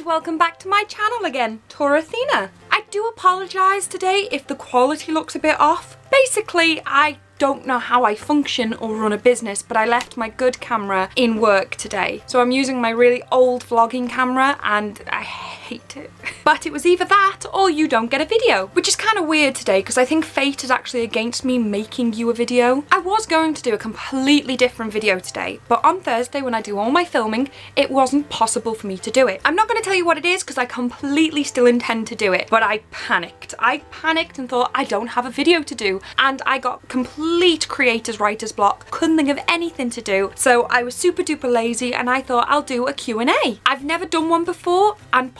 welcome back to my channel again, TorAthena. I do apologise today if the quality looks a bit off. Basically, I don't know how I function or run a business, but I left my good camera in work today. So I'm using my really old vlogging camera and I hate it. But it was either that or you don't get a video, which is kind of weird today because I think fate is actually against me making you a video. I was going to do a completely different video today, but on Thursday when I do all my filming, it wasn't possible for me to do it. I'm not going to tell you what it is because I completely still intend to do it, but I panicked. I panicked and thought I don't have a video to do, and I got complete creator's writer's block. Couldn't think of anything to do, so I was super duper lazy and I thought I'll do a Q&A. I've never done one before, and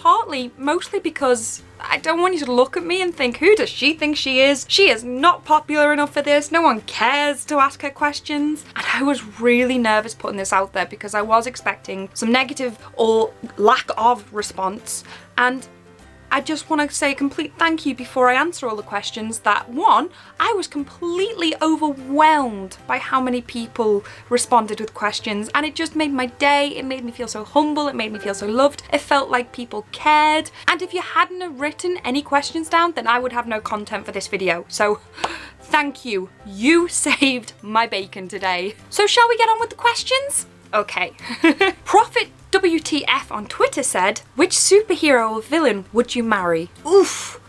mostly because I don't want you to look at me and think, who does she think she is? She is not popular enough for this. No one cares to ask her questions. And I was really nervous putting this out there because I was expecting some negative or lack of response. And I just want to say a complete thank you before I answer all the questions that, one, I was completely overwhelmed by how many people responded with questions, and it just made my day. It made me feel so humble, it made me feel so loved. It felt like people cared. And if you hadn't have written any questions down, then I would have no content for this video. So thank you. You saved my bacon today. So shall we get on with the questions? Okay. Prophet WTF on Twitter said, which superhero or villain would you marry? Oof,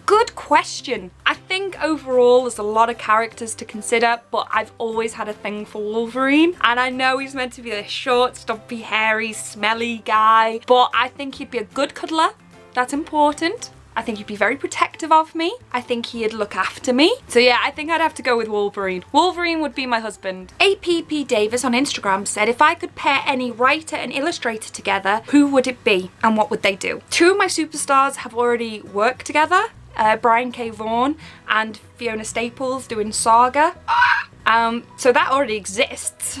good question. I think overall there's a lot of characters to consider, but I've always had a thing for Wolverine, and I know he's meant to be this short, stumpy, hairy, smelly guy, but I think he'd be a good cuddler. That's important. I think he'd be very protective of me. I think he'd look after me. So yeah, I think I'd have to go with Wolverine. Wolverine would be my husband. APP Davis on Instagram said, if I could pair any writer and illustrator together, who would it be and what would they do? Two of my superstars have already worked together. Brian K. Vaughan and Fiona Staples doing Saga. So that already exists.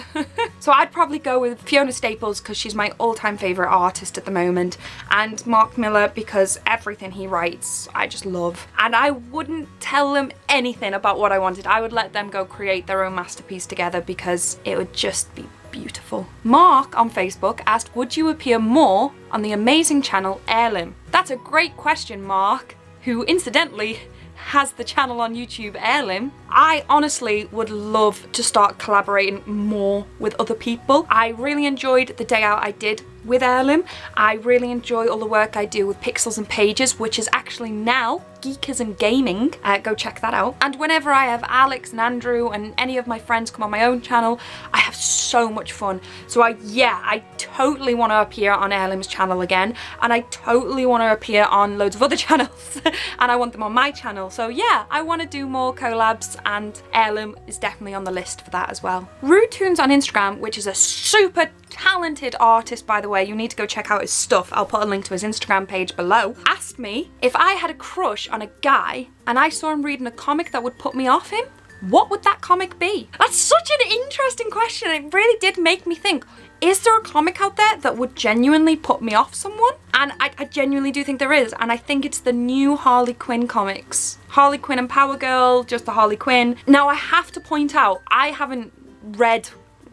So I'd probably go with Fiona Staples because she's my all-time favourite artist at the moment, and Mark Miller because everything he writes I just love. And I wouldn't tell them anything about what I wanted. I would let them go create their own masterpiece together because it would just be beautiful. Mark on Facebook asked, would you appear more on the amazing channel Heirloom? That's a great question, Mark, who incidentally has the channel on YouTube Heirloom. I honestly would love to start collaborating more with other people. I really enjoyed the day out I did with Heirloom. I really enjoy all the work I do with Pixels and Pages, which is actually now Geekers and Gaming. Go check that out. And whenever I have Alex and Andrew and any of my friends come on my own channel, I have so much fun. So I totally want to appear on Heirloom's channel again, and I totally want to appear on loads of other channels and I want them on my channel. So yeah, I want to do more collabs, and Heirloom is definitely on the list for that as well. Rutunes on Instagram, which is a super talented artist, by the way, you need to go check out his stuff. I'll put a link to his Instagram page below. Asked me if I had a crush on a guy and I saw him reading a comic that would put me off him, what would that comic be? That's such an interesting question. It really did make me think, is there a comic out there that would genuinely put me off someone? And I genuinely do think there is, and I think it's the new Harley Quinn comics. Harley Quinn and Power Girl, just the Harley Quinn. Now I have to point out, I haven't read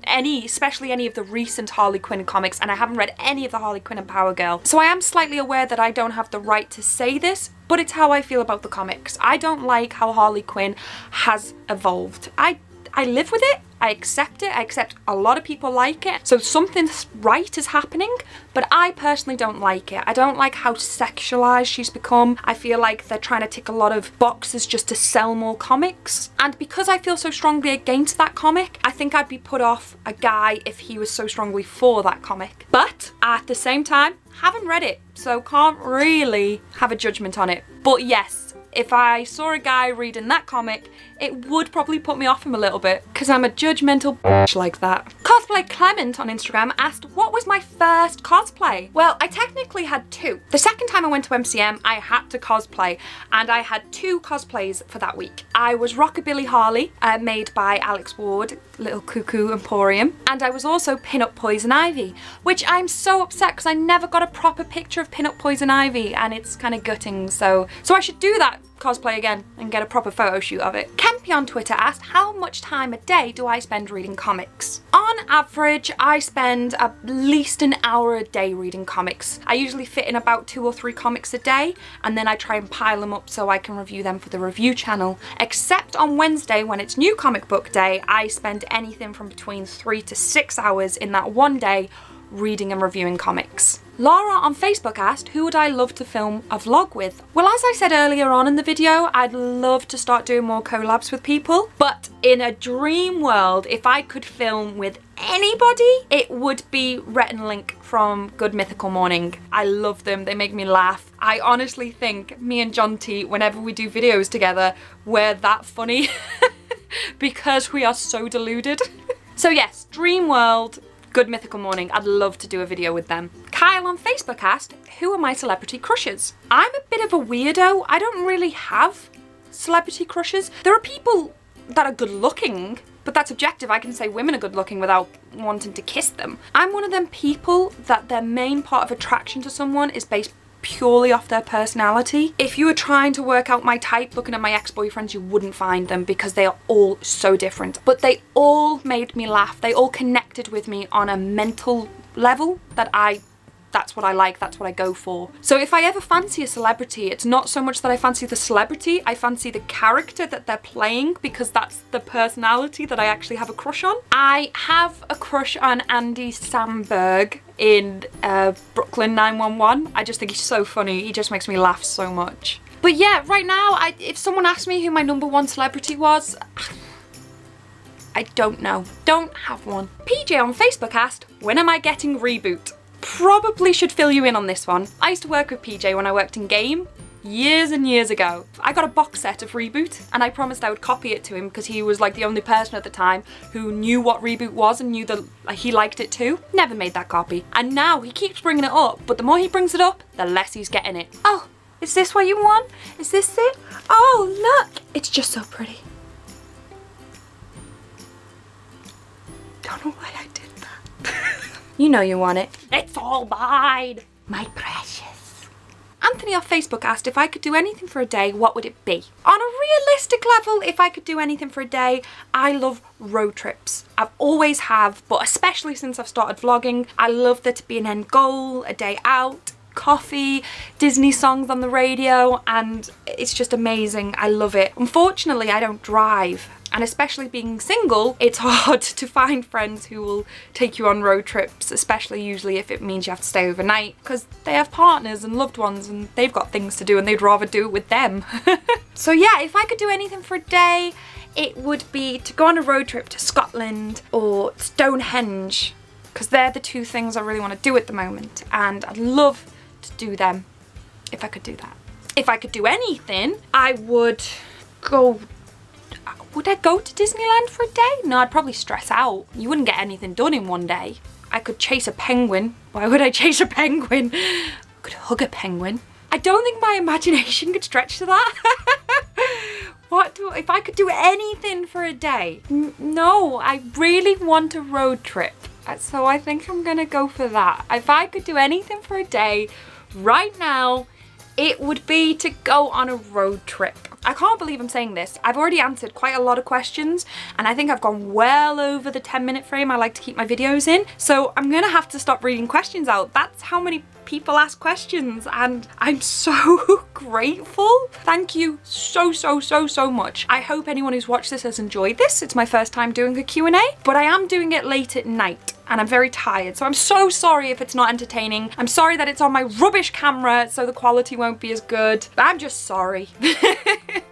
especially any of the recent Harley Quinn comics, and I haven't read any of the Harley Quinn and Power Girl. So I am slightly aware that I don't have the right to say this, but it's how I feel about the comics. I don't like how Harley Quinn has evolved. I live with it. I accept it. I accept a lot of people like it. So something right is happening, but I personally don't like it. I don't like how sexualized she's become. I feel like they're trying to tick a lot of boxes just to sell more comics. And because I feel so strongly against that comic, I think I'd be put off a guy if he was so strongly for that comic. But at the same time, haven't read it, so can't really have a judgment on it. But yes, if I saw a guy reading that comic, it would probably put me off him a little bit, because I'm a judgmental bitch like that. Cosplay Clement on Instagram asked, what was my first cosplay? Well, I technically had two. The second time I went to MCM, I had to cosplay, and I had two cosplays for that week. I was Rockabilly Harley, made by Alex Ward, Little Cuckoo Emporium, and I was also Pin-Up Poison Ivy, which I'm so upset because I never got a proper picture of Pin-Up Poison Ivy, and it's kind of gutting, so I should do that cosplay again and get a proper photo shoot of it. Kempy on Twitter asked, how much time a day do I spend reading comics? On average, I spend at least an hour a day reading comics. I usually fit in about 2 or 3 comics a day, and then I try and pile them up so I can review them for the review channel. Except on Wednesday, when it's New Comic Book Day, I spend anything from between 3 to 6 hours in that one day reading and reviewing comics. Laura on Facebook asked, who would I love to film a vlog with? Well, as I said earlier on in the video, I'd love to start doing more collabs with people, but in a dream world, if I could film with anybody, it would be Rhett and Link from Good Mythical Morning. I love them, they make me laugh. I honestly think me and John T, whenever we do videos together, we're that funny because we are so deluded. So yes, dream world, Good Mythical Morning. I'd love to do a video with them. Kyle on Facebook asked, who are my celebrity crushes? I'm a bit of a weirdo. I don't really have celebrity crushes. There are people that are good looking, but that's objective. I can say women are good looking without wanting to kiss them. I'm one of them people that their main part of attraction to someone is based purely off their personality. If you were trying to work out my type looking at my ex-boyfriends, you wouldn't find them because they are all so different. But they all made me laugh. They all connected with me on a mental level that's what I like, that's what I go for. So if I ever fancy a celebrity, it's not so much that I fancy the celebrity, I fancy the character that they're playing because that's the personality that I actually have a crush on. I have a crush on Andy Samberg in Brooklyn 911. I just think he's so funny, he just makes me laugh so much. But yeah, right now, if someone asked me who my #1 celebrity was, I don't know. Don't have one. PJ on Facebook asked, when am I getting Reboot? Probably should fill you in on this one. I used to work with PJ when I worked in game years and years ago. I got a box set of Reboot and I promised I would copy it to him because he was like the only person at the time who knew what Reboot was and knew that he liked it too. Never made that copy. And now he keeps bringing it up, but the more he brings it up, the less he's getting it. Oh, is this what you want? Is this it? Oh, look. It's just so pretty. Don't know why I did that. You know you want it. It's all mine. My precious. Anthony off Facebook asked if I could do anything for a day, what would it be? On a realistic level, if I could do anything for a day, I love road trips. I've always have, but especially since I've started vlogging, I love there to be an end goal, a day out, coffee, Disney songs on the radio, and it's just amazing. I love it. Unfortunately, I don't drive. And especially being single, it's hard to find friends who will take you on road trips, especially usually if it means you have to stay overnight, because they have partners and loved ones and they've got things to do and they'd rather do it with them. So yeah, if I could do anything for a day, it would be to go on a road trip to Scotland or Stonehenge, because they're the 2 things I really want to do at the moment, and I'd love to do them if I could do that. If I could do anything, I would go... Would I go to Disneyland for a day? No, I'd probably stress out. You wouldn't get anything done in one day. I could chase a penguin. Why would I chase a penguin? I could hug a penguin. I don't think my imagination could stretch to that. If I could do anything for a day? No, I really want a road trip. So I think I'm gonna go for that. If I could do anything for a day right now, it would be to go on a road trip. I can't believe I'm saying this. I've already answered quite a lot of questions and I think I've gone well over the 10-minute frame I like to keep my videos in. So I'm gonna have to stop reading questions out. That's how many people ask questions and I'm so grateful. Thank you so much. I hope anyone who's watched this has enjoyed this. It's my first time doing a Q&A, but I am doing it late at night and I'm very tired, so I'm so sorry if it's not entertaining. I'm sorry that it's on my rubbish camera, so the quality won't be as good. I'm just sorry.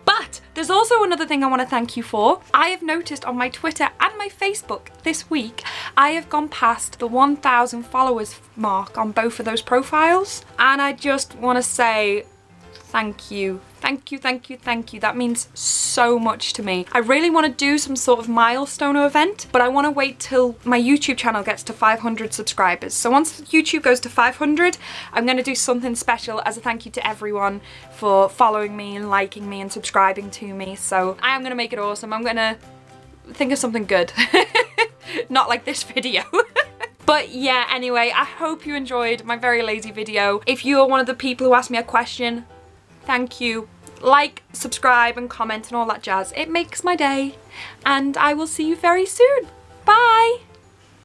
But there's also another thing I want to thank you for. I have noticed on my Twitter and my Facebook this week, I have gone past the 1,000 followers mark on both of those profiles, and I just want to say thank you. Thank you, thank you, thank you. That means so much to me. I really want to do some sort of milestone event, but I want to wait till my YouTube channel gets to 500 subscribers. So once YouTube goes to 500, I'm going to do something special as a thank you to everyone for following me and liking me and subscribing to me. So I am going to make it awesome. I'm going to think of something good. Not like this video. But yeah, anyway, I hope you enjoyed my very lazy video. If you are one of the people who asked me a question, thank you. Like, subscribe and comment and all that jazz. It makes my day. And I will see you very soon. Bye!